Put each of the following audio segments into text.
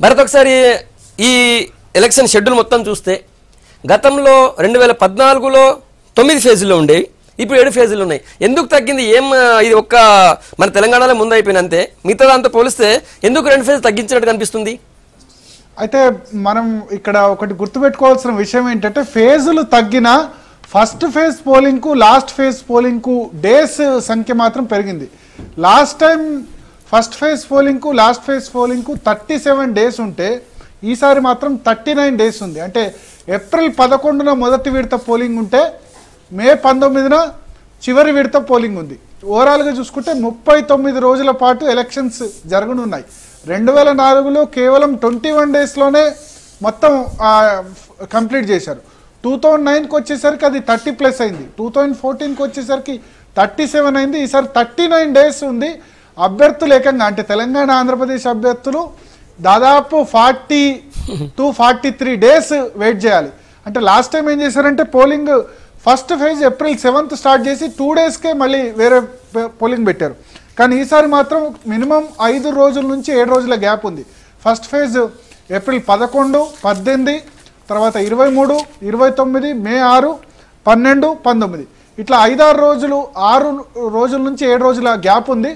భరత్ ఒకసారి ఈ election schedule మొత్తం చూస్తే గతంలో 2014లో 9 ఫేజుల్లో ఉండేవి, ఇప్పుడు 7 ఫేజులు ఉన్నాయి. ఎందుకు తగ్గింది? ఇది ఒక్క మన తెలంగాణలో ముందు అయిపోయినంతే, మిగతా దాంతో పోలిస్తే ఎందుకు 2 ఫేజులు తగ్గించినట్టు కనిపిస్తుంది? అయితే మనం ఇక్కడ ఒకటి గుర్తుపెట్టుకోవాల్సిన విషయం ఏంటంటే, ఫేజులు తగ్గిన ఫస్ట్ ఫేజ్ పోలింగ్కు లాస్ట్ ఫేజ్ పోలింగ్కు డేస్ సంఖ్య మాత్రం పెరిగింది. లాస్ట్ టైం ఫస్ట్ ఫేజ్ పోలింగ్కు లాస్ట్ ఫేజ్ పోలింగ్కు 37 డేస్ ఉంటే ఈసారి మాత్రం 39 డేస్ ఉంది. అంటే ఏప్రిల్ 11న మొదటి విడత పోలింగ్ ఉంటే మే 19న చివరి విడత పోలింగ్ ఉంది. ఓవరాల్గా చూసుకుంటే 39 రోజుల పాటు ఎలక్షన్స్ జరగనున్నాయి. 2004లో కేవలం 21 డేస్లోనే మొత్తం కంప్లీట్ చేశారు. 2009కి వచ్చేసరికి అది 30+ అయింది. 2014కి వచ్చేసరికి 37 అయింది. ఈసారి 39 డేస్ ఉంది. అభ్యర్థులు ఏకంగా అంటే తెలంగాణ ఆంధ్రప్రదేశ్ అభ్యర్థులు దాదాపు 40 to 43 డేస్ వెయిట్ చేయాలి. అంటే లాస్ట్ టైం ఏం చేశారంటే polling first phase April 7th start చేసి 2 డేస్కే మళ్ళీ వేరే పోలింగ్ పెట్టారు. కానీ ఈసారి మాత్రం మినిమం 5 రోజుల నుంచి 7 రోజుల గ్యాప్ ఉంది. ఫస్ట్ ఫేజ్ ఏప్రిల్ 11, 18, తర్వాత 23, 29, మే 6, 12, 19 ఇట్లా 5-6 రోజులు 6 రోజుల నుంచి 7 రోజుల గ్యాప్ ఉంది.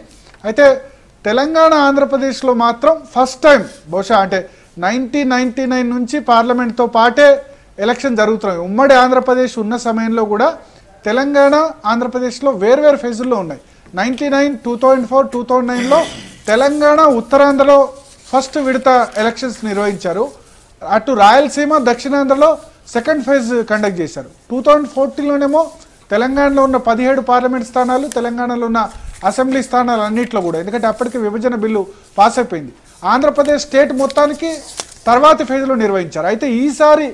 అయితే తెలంగాణ ఆంధ్రప్రదేశ్లో మాత్రం ఫస్ట్ టైం బహుశా అంటే 1999 నుంచి పార్లమెంట్తో పాటే ఎలక్షన్ జరుగుతున్నాయి. ఉమ్మడి ఆంధ్రప్రదేశ్ ఉన్న సమయంలో కూడా తెలంగాణ ఆంధ్రప్రదేశ్లో వేర్వేరు ఫేజుల్లో ఉన్నాయి. 99, 2004, 2009లో తెలంగాణ ఉత్తరాంధ్రలో ఫస్ట్ విడత ఎలక్షన్స్ నిర్వహించారు. అటు రాయలసీమ దక్షిణాంధ్రలో సెకండ్ ఫేజ్ కండక్ట్ చేశారు. 2014లోనేమో తెలంగాణలో ఉన్న 17 పార్లమెంట్ స్థానాలు, తెలంగాణలో ఉన్న అసెంబ్లీ స్థానాలు అన్నింటిలో కూడా, ఎందుకంటే అప్పటికి విభజన బిల్లు పాస్ అయిపోయింది. ఆంధ్రప్రదేశ్ స్టేట్ మొత్తానికి తర్వాతి ఫేజ్లో నిర్వహించారు. అయితే ఈసారి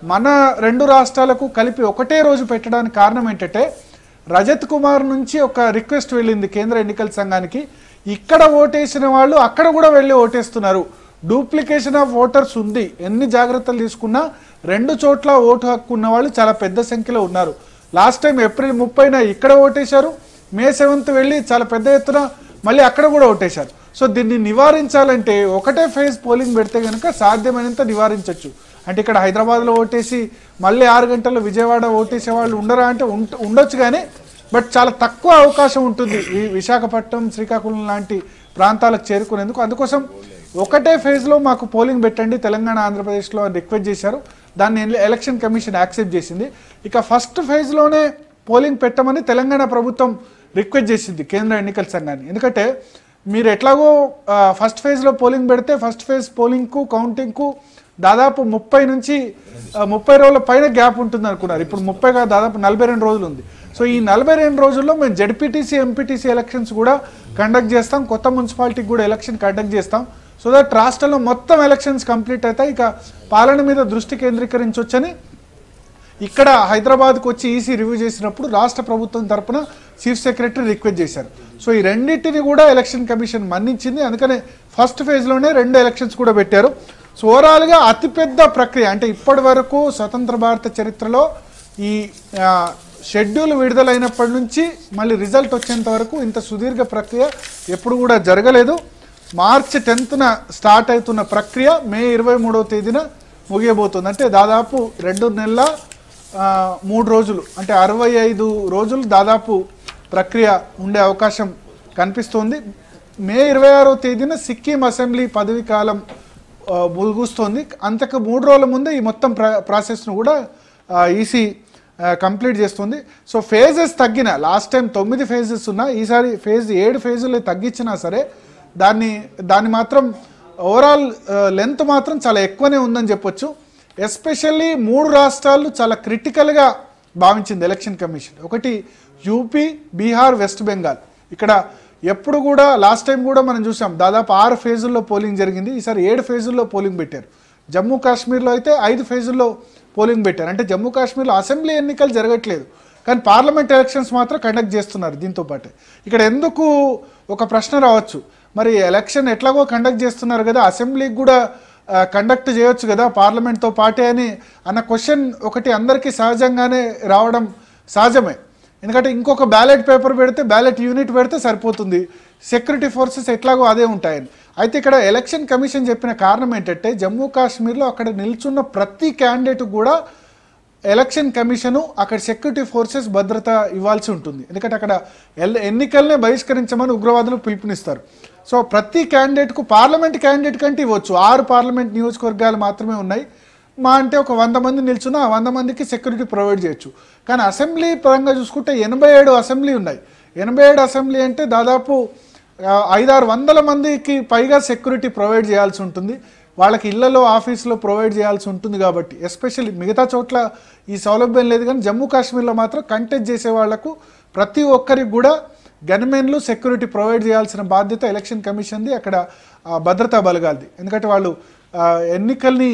మన 2 రాష్ట్రాలకు కలిపి ఒకటే రోజు పెట్టడానికి కారణం ఏంటంటే, రజత్ కుమార్ నుంచి ఒక రిక్వెస్ట్ వెళ్ళింది కేంద్ర ఎన్నికల సంఘానికి. ఇక్కడ ఓటేసిన వాళ్ళు అక్కడ కూడా వెళ్ళి ఓటేస్తున్నారు, డూప్లికేషన్ ఆఫ్ ఓటర్స్ ఉంది. ఎన్ని జాగ్రత్తలు తీసుకున్నా 2 చోట్ల ఓటు హక్కు ఉన్న వాళ్ళు చాలా పెద్ద సంఖ్యలో ఉన్నారు. లాస్ట్ టైం ఏప్రిల్ 30న ఇక్కడ ఓటేశారు, మే 7th వెళ్ళి చాలా పెద్ద ఎత్తున మళ్ళీ అక్కడ కూడా ఓటేశారు. సో దీన్ని నివారించాలంటే ఒకటే ఫేజ్ పోలింగ్ పెడితే కనుక సాధ్యమైనంత నివారించవచ్చు. అంటే ఇక్కడ హైదరాబాద్లో ఓటేసి మళ్ళీ 6 గంటల్లో విజయవాడ ఓటేసే వాళ్ళు ఉండరా అంటే ఉండొచ్చు, కానీ బట్ చాలా తక్కువ అవకాశం ఉంటుంది ఈ విశాఖపట్నం, శ్రీకాకుళం లాంటి ప్రాంతాలకు చేరుకునేందుకు. అందుకోసం ఒకటే ఫేజ్లో మాకు పోలింగ్ పెట్టండి తెలంగాణ ఆంధ్రప్రదేశ్లో అని రిక్వెస్ట్ చేశారు. దాన్ని ఎలక్షన్ కమిషన్ యాక్సెప్ట్ చేసింది. ఇక ఫస్ట్ ఫేజ్లోనే పోలింగ్ పెట్టమని తెలంగాణ ప్రభుత్వం రిక్వెస్ట్ చేసింది కేంద్ర ఎన్నికల సంఘాన్ని. ఎందుకంటే మీరు ఎట్లాగో ఫస్ట్ ఫేజ్లో పోలింగ్ పెడితే ఫస్ట్ ఫేజ్ పోలింగ్కు కౌంటింగ్కు దాదాపు 30 నుంచి 30 రోజుల పైన గ్యాప్ ఉంటుంది అనుకున్నారు. ఇప్పుడు 30 దాదాపు 42 రోజులు ఉంది. సో ఈ 42 రోజుల్లో మేము జెడ్పీటీసీ, ఎంపీటీసీ ఎలక్షన్స్ కూడా కండక్ట్ చేస్తాం, కొత్త మున్సిపాలిటీకి కూడా ఎలక్షన్ కండక్ట్ చేస్తాం. సో దట్ రాష్ట్రంలో మొత్తం ఎలక్షన్స్ కంప్లీట్ అవుతాయి. ఇక పాలన మీద దృష్టి కేంద్రీకరించవచ్చని ఇక్కడ హైదరాబాద్కు వచ్చి ఈసీ రివ్యూ చేసినప్పుడు రాష్ట్ర ప్రభుత్వం తరఫున చీఫ్ సెక్రటరీ రిక్వెస్ట్ చేశారు. సో ఈ రెండింటిని కూడా ఎలక్షన్ కమిషన్ మన్నించింది. అందుకనే ఫస్ట్ ఫేజ్లోనే 2 ఎలక్షన్స్ కూడా పెట్టారు. సో ఓవరాల్గా అతిపెద్ద ప్రక్రియ అంటే ఇప్పటి వరకు స్వతంత్ర భారత చరిత్రలో ఈ షెడ్యూల్ విడుదలైనప్పటి నుంచి మళ్ళీ రిజల్ట్ వచ్చేంత వరకు ఇంత సుదీర్ఘ ప్రక్రియ ఎప్పుడు కూడా జరగలేదు. మార్చి 10న స్టార్ట్ అవుతున్న ప్రక్రియ మే 23వ తేదీన ముగియబోతుంది. అంటే దాదాపు 2 నెలల 3 రోజులు, అంటే 65 రోజులు దాదాపు ప్రక్రియ ఉండే అవకాశం కనిపిస్తోంది. మే 26వ తేదీన సిక్కిం అసెంబ్లీ పదవి కాలం ముగుస్తోంది. అంతకు 3 రోజుల ముందే ఈ మొత్తం ప్రాసెస్ను కూడా ఈసీ కంప్లీట్ చేస్తుంది. సో ఫేజెస్ తగ్గిన, లాస్ట్ టైం 9 ఫేజెస్ ఉన్నా ఈసారి ఫేజ్ 7 ఫేజులు తగ్గించినా సరే దాన్ని మాత్రం ఓవరాల్ లెంత్ మాత్రం చాలా ఎక్కువనే ఉందని చెప్పొచ్చు. ఎస్పెషల్లీ 3 రాష్ట్రాలు చాలా క్రిటికల్గా భావించింది ఎలక్షన్ కమిషన్. ఒకటి యూపీ, బీహార్, వెస్ట్ బెంగాల్. ఇక్కడ ఎప్పుడు కూడా లాస్ట్ టైం కూడా మనం చూసాం దాదాపు 6 ఫేజుల్లో పోలింగ్ జరిగింది. ఈసారి 7 ఫేజుల్లో పోలింగ్ పెట్టారు. జమ్మూ కాశ్మీర్లో అయితే 5 ఫేజుల్లో పోలింగ్ పెట్టారు. అంటే జమ్మూ కాశ్మీర్లో అసెంబ్లీ ఎన్నికలు జరగట్లేదు, కానీ పార్లమెంట్ ఎలక్షన్స్ మాత్రం కండక్ట్ చేస్తున్నారు. దీంతో పాటే ఇక్కడ ఎందుకు ఒక ప్రశ్న రావచ్చు, మరి ఎలక్షన్ ఎట్లాగో కండక్ట్ చేస్తున్నారు కదా, అసెంబ్లీకి కూడా కండక్ట్ చేయొచ్చు కదా పార్లమెంట్తో పాటే అన్న క్వశ్చన్ ఒకటి అందరికీ సహజంగానే రావడం సహజమే. ఎందుకంటే ఇంకొక బ్యాలెట్ పేపర్ పెడితే, బ్యాలెట్ యూనిట్ పెడితే సరిపోతుంది. సెక్యూరిటీ ఫోర్సెస్ ఎట్లాగో అదే ఉంటాయని. అయితే ఇక్కడ ఎలక్షన్ కమిషన్ చెప్పిన కారణం ఏంటంటే జమ్మూ కాశ్మీర్లో అక్కడ నిల్చున్న ప్రతి క్యాండిడేట్ కూడా ఎలక్షన్ కమిషను అక్కడ సెక్యూరిటీ ఫోర్సెస్ భద్రత ఇవ్వాల్సి ఉంటుంది. ఎందుకంటే అక్కడ ఎన్నికలనే బహిష్కరించమని ఉగ్రవాదులు పిలుపునిస్తారు. సో ప్రతి క్యాండిడేట్కు పార్లమెంట్ క్యాండిడేట్ కంటే ఇవ్వచ్చు. 6 పార్లమెంట్ నియోజకవర్గాలు మాత్రమే ఉన్నాయి. మా అంటే ఒక 100 మంది నిల్చున్నా 100 మందికి సెక్యూరిటీ ప్రొవైడ్ చేయొచ్చు. కానీ అసెంబ్లీ పరంగా చూసుకుంటే 87 అసెంబ్లీ ఉన్నాయి. 87 అసెంబ్లీ అంటే దాదాపు 500-600 మందికి పైగా సెక్యూరిటీ ప్రొవైడ్ చేయాల్సి ఉంటుంది. వాళ్ళకి ఇళ్లలో ఆఫీసులో ప్రొవైడ్ చేయాల్సి ఉంటుంది. కాబట్టి ఎస్పెషల్లీ మిగతా చోట్ల ఈ సౌలభ్యం లేదు, కానీ జమ్మూ కాశ్మీర్లో మాత్రం కంటెస్ట్ చేసే వాళ్లకు ప్రతి ఒక్కరికి కూడా గన్మెన్లు సెక్యూరిటీ ప్రొవైడ్ చేయాల్సిన బాధ్యత ఎలక్షన్ కమిషన్ది, అక్కడ భద్రతా బలగాలది. ఎందుకంటే వాళ్ళు ఎన్నికల్ని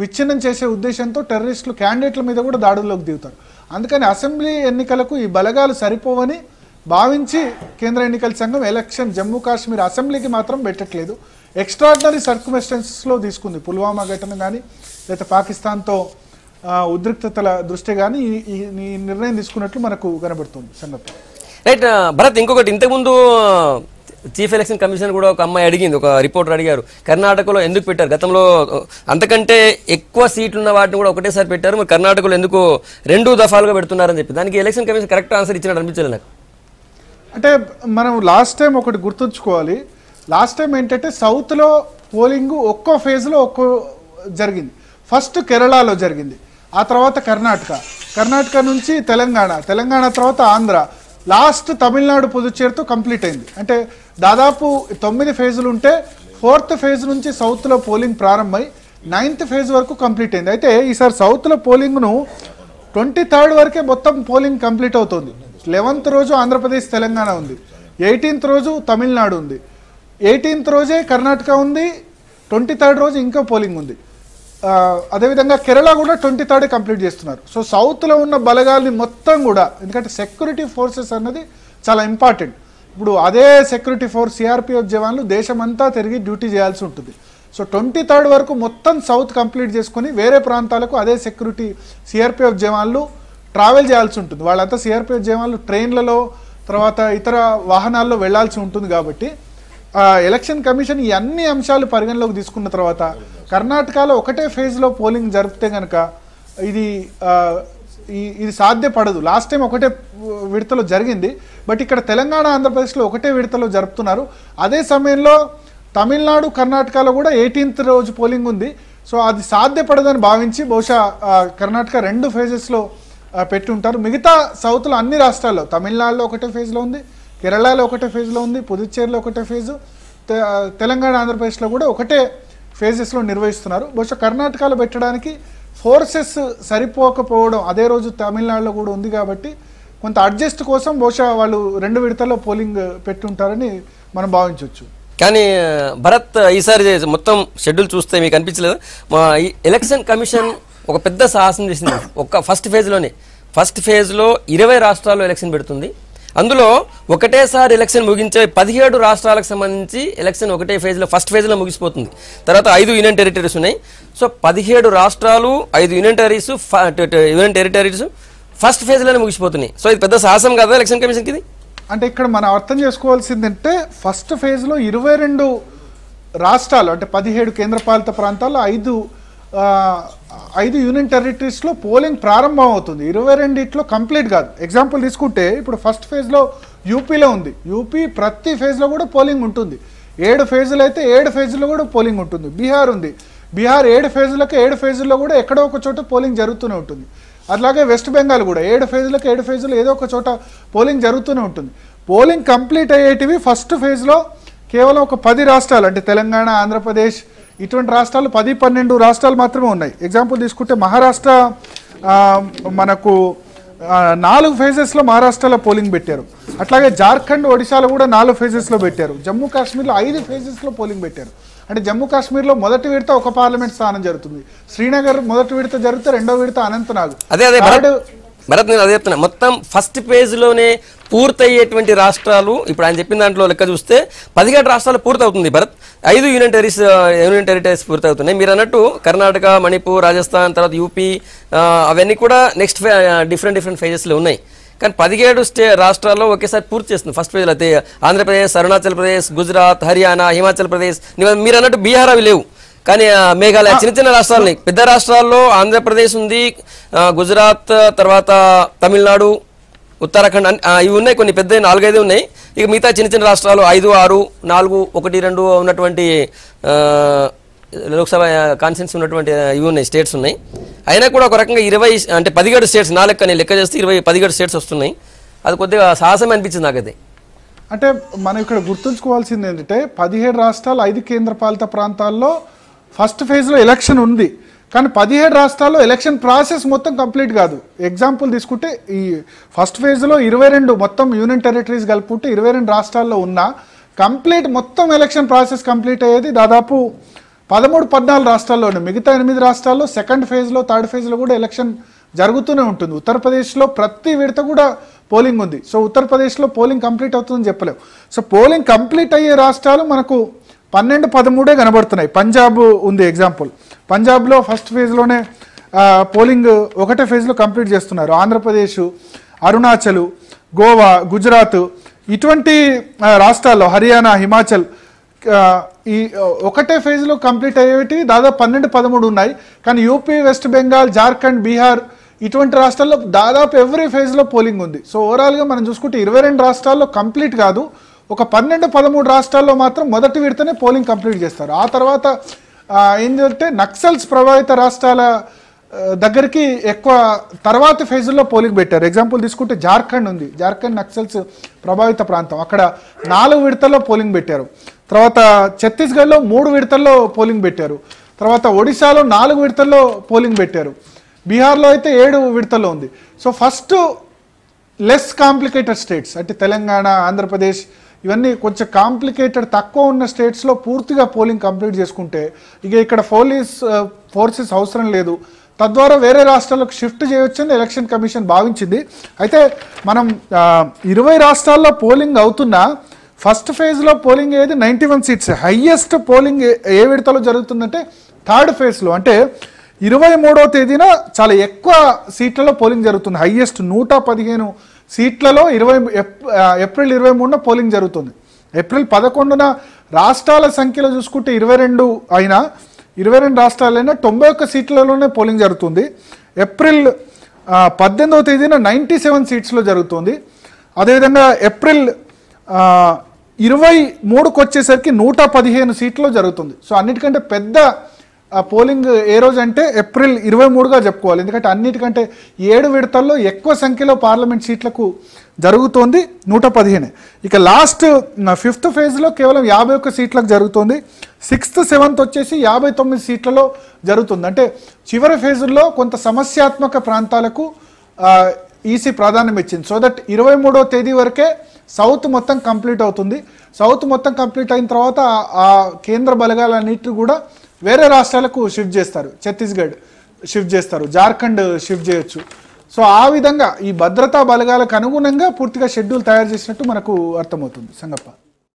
విచ్ఛిన్నం చేసే ఉద్దేశంతో టెర్రరిస్టులు క్యాండిడేట్ల మీద కూడా దాడుల్లోకి దిగుతారు. అందుకని అసెంబ్లీ ఎన్నికలకు ఈ బలగాలు సరిపోవని భావించి కేంద్ర ఎన్నికల సంఘం ఎలక్షన్ జమ్మూ కాశ్మీర్ అసెంబ్లీకి మాత్రం పెట్టట్లేదు. ఎక్స్ట్రాడినరీ సర్కమ్స్టెన్సెస్లో తీసుకుంది. పుల్వామా ఘటన కానీ లేదా పాకిస్తాన్తో ఉద్రిక్తతల దృష్టి కానీ ఈ నిర్ణయం తీసుకున్నట్లు మనకు కనబడుతుంది సంగతి. రైట్ భరత్, ఇంకొకటి ఇంతకుముందు చీఫ్ ఎలక్షన్ కమిషన్ కూడా ఒక అమ్మాయి అడిగింది, ఒక రిపోర్టర్ అడిగారు, కర్ణాటకలో ఎందుకు పెట్టారు, గతంలో అంతకంటే ఎక్కువ సీట్లు ఉన్న వాటిని కూడా ఒకటేసారి పెట్టారు, మరి కర్ణాటకలో ఎందుకు 2 దఫాలుగా పెడుతున్నారని చెప్పి. దానికి ఎలక్షన్ కమిషన్ కరెక్ట్ ఆన్సర్ ఇచ్చినట్టు అనిపించలేదు నాకు. అంటే మనం లాస్ట్ టైం ఒకటి గుర్తుంచుకోవాలి. లాస్ట్ టైం ఏంటంటే సౌత్లో పోలింగ్ ఒక్కో ఫేజ్లో ఒక్కో జరిగింది. ఫస్ట్ కేరళలో జరిగింది, ఆ తర్వాత కర్ణాటక నుంచి తెలంగాణ తర్వాత ఆంధ్ర, లాస్ట్ తమిళనాడు పుదుచ్చేరితో కంప్లీట్ అయింది. అంటే దాదాపు 9 ఫేజులు ఉంటే 4th ఫేజ్ నుంచి సౌత్లో పోలింగ్ ప్రారంభమై 9th ఫేజ్ వరకు కంప్లీట్ అయింది. అయితే ఈసారి సౌత్లో పోలింగ్ను 23rd వరకే మొత్తం పోలింగ్ కంప్లీట్ అవుతుంది. 11th రోజు ఆంధ్రప్రదేశ్ తెలంగాణ ఉంది, 18th రోజు తమిళనాడు ఉంది, 18th రోజే కర్ణాటక ఉంది, 23rd రోజు ఇంకా పోలింగ్ ఉంది. అదేవిధంగా కేరళ కూడా 23rd కంప్లీట్ చేస్తున్నారు. సో సౌత్లో ఉన్న బలగాల్ని మొత్తం కూడా, ఎందుకంటే సెక్యూరిటీ ఫోర్సెస్ అన్నది చాలా ఇంపార్టెంట్. ఇప్పుడు అదే సెక్యూరిటీ ఫోర్స్ సిఆర్పిఎఫ్ జవాన్లు దేశమంతా తిరిగి డ్యూటీ చేయాల్సి ఉంటుంది. సో 23rd వరకు మొత్తం సౌత్ కంప్లీట్ చేసుకొని వేరే ప్రాంతాలకు అదే సెక్యూరిటీ సిఆర్పిఎఫ్ జవాన్లు ట్రావెల్ చేయాల్సి ఉంటుంది. వాళ్ళంతా సిఆర్పిఎఫ్ జవాన్లు ట్రైన్లలో తర్వాత ఇతర వాహనాల్లో వెళ్లాల్సి ఉంటుంది. కాబట్టి ఎలక్షన్ కమిషన్ ఈ అన్ని అంశాలు పరిగణలోకి తీసుకున్న తర్వాత కర్ణాటకలో ఒకటే ఫేజ్లో పోలింగ్ జరిపితే కనుక ఇది సాధ్యపడదు. లాస్ట్ టైం ఒకటే విడతలో జరిగింది, బట్ ఇక్కడ తెలంగాణ ఆంధ్రప్రదేశ్లో ఒకటే విడతలో జరుపుతున్నారు. అదే సమయంలో తమిళనాడు కర్ణాటకలో కూడా 18th రోజు పోలింగ్ ఉంది. సో అది సాధ్యపడదని భావించి బహుశా కర్ణాటక 2 ఫేజెస్లో పెట్టి ఉంటారు. మిగతా సౌత్లో అన్ని రాష్ట్రాల్లో తమిళనాడులో ఒకటే ఫేజ్లో ఉంది, కేరళలో ఒకటే ఫేజ్లో ఉంది, పుదుచ్చేరిలో ఒకటే ఫేజు, తెలంగాణ ఆంధ్రప్రదేశ్లో కూడా ఒకటే ఫేజెస్లో నిర్వహిస్తున్నారు. బహుశా కర్ణాటకలో పెట్టడానికి ఫోర్సెస్ సరిపోకపోవడం అదే రోజు తమిళనాడులో కూడా ఉంది కాబట్టి కొంత అడ్జస్ట్ కోసం బహుశా వాళ్ళు 2 విడతల్లో పోలింగ్ పెట్టి ఉంటారని మనం భావించవచ్చు. కానీ భరత్, ఈసారి మొత్తం షెడ్యూల్ చూస్తే మీకు అనిపించలేదు మా ఎలక్షన్ కమిషన్ ఒక పెద్ద సాహసం చేసింది. ఫస్ట్ ఫేజ్లో 20 రాష్ట్రాల్లో ఎలక్షన్ పెడుతుంది. అందులో ఒకటేసారి ఎలక్షన్ ముగించే 17 రాష్ట్రాలకు సంబంధించి ఎలక్షన్ ఒకటే ఫేజ్లో ఫస్ట్ ఫేజ్లో ముగిసిపోతుంది. తర్వాత 5 యూనియన్ టెరిటరీస్ ఉన్నాయి. సో 17 రాష్ట్రాలు 5 యూనియన్ టెరిటరీస్ ఫస్ట్ ఫేజ్లోనే ముగిసిపోతున్నాయి. సో ఇది పెద్ద సాహసం కదా ఎలక్షన్ కమిషన్కి ఇది. అంటే ఇక్కడ మనం అర్థం చేసుకోవాల్సిందంటే ఫస్ట్ ఫేజ్లో 22 రాష్ట్రాలు అంటే 17 కేంద్రపాలిత ప్రాంతాల్లో 5 యూనియన్ టెరిటరీస్లో పోలింగ్ ప్రారంభం అవుతుంది. 22 కంప్లీట్ కాదు. ఎగ్జాంపుల్ తీసుకుంటే ఇప్పుడు ఫస్ట్ ఫేజ్లో యూపీలో ఉంది. యూపీ ప్రతి ఫేజ్లో కూడా పోలింగ్ ఉంటుంది. 7 ఫేజులు అయితే 7 ఫేజుల్లో కూడా పోలింగ్ ఉంటుంది. బీహార్ ఉంది. బీహార్ 7 ఫేజులకు 7 ఫేజుల్లో కూడా ఎక్కడో ఒక చోట పోలింగ్ జరుగుతూనే ఉంటుంది. అట్లాగే వెస్ట్ బెంగాల్ కూడా 7 ఫేజులకు 7 ఫేజులు ఏదో ఒక చోట పోలింగ్ జరుగుతూనే ఉంటుంది. పోలింగ్ కంప్లీట్ అయ్యేటివి ఫస్ట్ ఫేజ్లో కేవలం ఒక 10 రాష్ట్రాలు అంటే తెలంగాణ, ఆంధ్రప్రదేశ్ ఇటువంటి రాష్ట్రాలు 10-12 రాష్ట్రాలు మాత్రమే ఉన్నాయి. ఎగ్జాంపుల్ తీసుకుంటే మహారాష్ట్ర మనకు 4 ఫేజెస్లో మహారాష్ట్రలో పోలింగ్ పెట్టారు. అట్లాగే జార్ఖండ్, ఒడిశాలో కూడా 4 ఫేజెస్లో పెట్టారు. జమ్మూ కాశ్మీర్లో 5 ఫేజెస్లో పోలింగ్ పెట్టారు. అంటే జమ్మూ కాశ్మీర్లో మొదటి విడత ఒక పార్లమెంట్ స్థానం జరుగుతుంది. శ్రీనగర్ మొదటి విడత జరిగితే రెండో విడత అనంతనాగ్. భరత్, నేను అదే చెప్తున్నా, మొత్తం ఫస్ట్ పేజ్లోనే పూర్తయ్యేటువంటి రాష్ట్రాలు ఇప్పుడు ఆయన చెప్పిన దాంట్లో లెక్క చూస్తే 17 రాష్ట్రాలు పూర్తవుతుంది భరత్. 5 యూనియన్ టెరిటరీస్ పూర్తవుతున్నాయి. మీరు అన్నట్టు కర్ణాటక, మణిపూర్, రాజస్థాన్, తర్వాత యూపీ అవన్నీ కూడా నెక్స్ట్ డిఫరెంట్ ఫేజెస్లో ఉన్నాయి. కానీ 17 రాష్ట్రాల్లో ఒకేసారి పూర్తి చేస్తుంది ఫస్ట్ ఫేజ్లో. అయితే ఆంధ్రప్రదేశ్, అరుణాచల్ ప్రదేశ్, గుజరాత్, హర్యానా, హిమాచల్ ప్రదేశ్, మీరు అన్నట్టు బీహార్ అవి లేవు. కానీ మేఘాలయ చిన్న చిన్న రాష్ట్రాలని, పెద్ద రాష్ట్రాల్లో ఆంధ్రప్రదేశ్ ఉంది, గుజరాత్, తర్వాత తమిళనాడు, ఉత్తరాఖండ్ ఇవి ఉన్నాయి. కొన్ని పెద్ద 4-5 ఉన్నాయి. ఇక మిగతా చిన్న చిన్న రాష్ట్రాలు 5, 6, 4, 1, 2 ఉన్నటువంటి లోక్సభ కాన్స్టిట్యూన్సీ ఉన్నటువంటి ఇవి ఉన్నాయి, స్టేట్స్ ఉన్నాయి. అయినా కూడా ఒక రకంగా 20 అంటే 17 స్టేట్స్, నా లెక్క నేను లెక్క చేస్తే 17 స్టేట్స్ వస్తున్నాయి. అది కొద్దిగా సాహసం అనిపించింది నాకైతే. అంటే మనం ఇక్కడ గుర్తుంచుకోవాల్సింది ఏంటంటే 17 రాష్ట్రాలు, 5 కేంద్రపాలిత ప్రాంతాల్లో ఫస్ట్ ఫేజ్లో ఎలక్షన్ ఉంది. కానీ 17 రాష్ట్రాల్లో ఎలక్షన్ ప్రాసెస్ మొత్తం కంప్లీట్ కాదు. ఎగ్జాంపుల్ తీసుకుంటే ఈ ఫస్ట్ ఫేజ్లో 22 మొత్తం యూనియన్ టెరిటరీస్ కలుపుకుంటే 22 రాష్ట్రాల్లో ఉన్న కంప్లీట్ మొత్తం ఎలక్షన్ ప్రాసెస్ కంప్లీట్ అయ్యేది దాదాపు 13-14 రాష్ట్రాల్లోనే. మిగతా 8 రాష్ట్రాల్లో సెకండ్ ఫేజ్లో, థర్డ్ ఫేజ్లో కూడా ఎలక్షన్ జరుగుతూనే ఉంటుంది. ఉత్తరప్రదేశ్లో ప్రతి విడత కూడా పోలింగ్ ఉంది. సో ఉత్తరప్రదేశ్లో పోలింగ్ కంప్లీట్ అవుతుందని చెప్పలేము. సో పోలింగ్ కంప్లీట్ అయ్యే రాష్ట్రాలు మనకు 12-13 కనబడుతున్నాయి. పంజాబ్ ఉంది ఎగ్జాంపుల్. పంజాబ్లో ఫస్ట్ ఫేజ్లోనే పోలింగ్ ఒకటే ఫేజ్లో కంప్లీట్ చేస్తున్నారు. ఆంధ్రప్రదేశ్, అరుణాచల్, గోవా, గుజరాత్ ఇటువంటి రాష్ట్రాల్లో, హర్యానా, హిమాచల్ ఈ ఒకటే ఫేజ్లో కంప్లీట్ అయ్యేవి దాదాపు 12-13 ఉన్నాయి. కానీ యూపీ, వెస్ట్ బెంగాల్, జార్ఖండ్, బీహార్ ఇటువంటి రాష్ట్రాల్లో దాదాపు ఎవ్రీ ఫేజ్లో పోలింగ్ ఉంది. సో ఓవరాల్గా మనం చూసుకుంటే 22 రాష్ట్రాల్లో కంప్లీట్ కాదు, ఒక 12-13 రాష్ట్రాల్లో మాత్రం మొదటి విడతనే పోలింగ్ కంప్లీట్ చేస్తారు. ఆ తర్వాత ఏంటంటే నక్సల్స్ ప్రభావిత రాష్ట్రాల దగ్గరికి ఎక్కువ తర్వాత ఫేజుల్లో పోలింగ్ పెట్టారు. ఎగ్జాంపుల్ తీసుకుంటే జార్ఖండ్ ఉంది. జార్ఖండ్ నక్సల్స్ ప్రభావిత ప్రాంతం. అక్కడ 4 విడతల్లో పోలింగ్ పెట్టారు. తర్వాత ఛత్తీస్గఢ్లో 3 విడతల్లో పోలింగ్ పెట్టారు. తర్వాత ఒడిశాలో 4 విడతల్లో పోలింగ్ పెట్టారు. బీహార్లో అయితే 7 విడతల్లో ఉంది. So first less complicated states అంటే తెలంగాణ, ఆంధ్రప్రదేశ్ ఇవన్నీ కొంచెం కాంప్లికేటెడ్ తక్కువ ఉన్న స్టేట్స్లో పూర్తిగా పోలింగ్ కంప్లీట్ చేసుకుంటే ఇక ఇక్కడ పోలీస్ ఫోర్సెస్ అవసరం లేదు, తద్వారా వేరే రాష్ట్రాలకు షిఫ్ట్ చేయొచ్చని ఎలక్షన్ కమిషన్ భావించింది. అయితే మనం 20 రాష్ట్రాల్లో పోలింగ్ అవుతున్నా ఫస్ట్ ఫేజ్లో పోలింగ్ ఏది 91 సీట్స్. హయ్యెస్ట్ పోలింగ్ ఏ విడతలో జరుగుతుందంటే థర్డ్ ఫేజ్లో, అంటే 23వ తేదీన చాలా ఎక్కువ సీట్లలో పోలింగ్ జరుగుతుంది. హయ్యెస్ట్ 115 సీట్లలో ఏప్రిల్ 23న పోలింగ్ జరుగుతుంది. ఏప్రిల్ 11న రాష్ట్రాల సంఖ్యలో చూసుకుంటే 22 అయినా 22 రాష్ట్రాలైనా 91 సీట్లలోనే పోలింగ్ జరుగుతుంది. ఏప్రిల్ 18వ తేదీన 97 సీట్స్లో జరుగుతుంది. అదేవిధంగా ఏప్రిల్ 23కు వచ్చేసరికి 115 సీట్లో జరుగుతుంది. సో అన్నిటికంటే పెద్ద పోలింగ్ ఏ రోజు అంటే ఏప్రిల్ 23గా చెప్పుకోవాలి. ఎందుకంటే అన్నిటికంటే 7 విడతల్లో ఎక్కువ సంఖ్యలో పార్లమెంట్ సీట్లకు జరుగుతోంది 115. ఇక లాస్ట్ 5th ఫేజ్లో కేవలం 51 సీట్లకు జరుగుతుంది. 6th, 7th వచ్చేసి 59 సీట్లలో జరుగుతుంది. అంటే చివరి ఫేజుల్లో కొంత సమస్యాత్మక ప్రాంతాలకు ఈసీ ప్రాధాన్యం ఇచ్చింది. సో దట్ 23వ తేదీ వరకే సౌత్ మొత్తం కంప్లీట్ అవుతుంది. సౌత్ మొత్తం కంప్లీట్ అయిన తర్వాత ఆ కేంద్ర బలగాలన్నిటి కూడా వేరే రాష్ట్రాలకు షిఫ్ట్ చేస్తారు. ఛత్తీస్గఢ్ షిఫ్ట్ చేస్తారు, జార్ఖండ్ షిఫ్ట్ చేయొచ్చు. సో ఆ విధంగా ఈ భద్రతా బలగాలకు అనుగుణంగా పూర్తిగా షెడ్యూల్ తయారు చేసినట్టు మనకు అర్థమవుతుంది. సంగప్ప.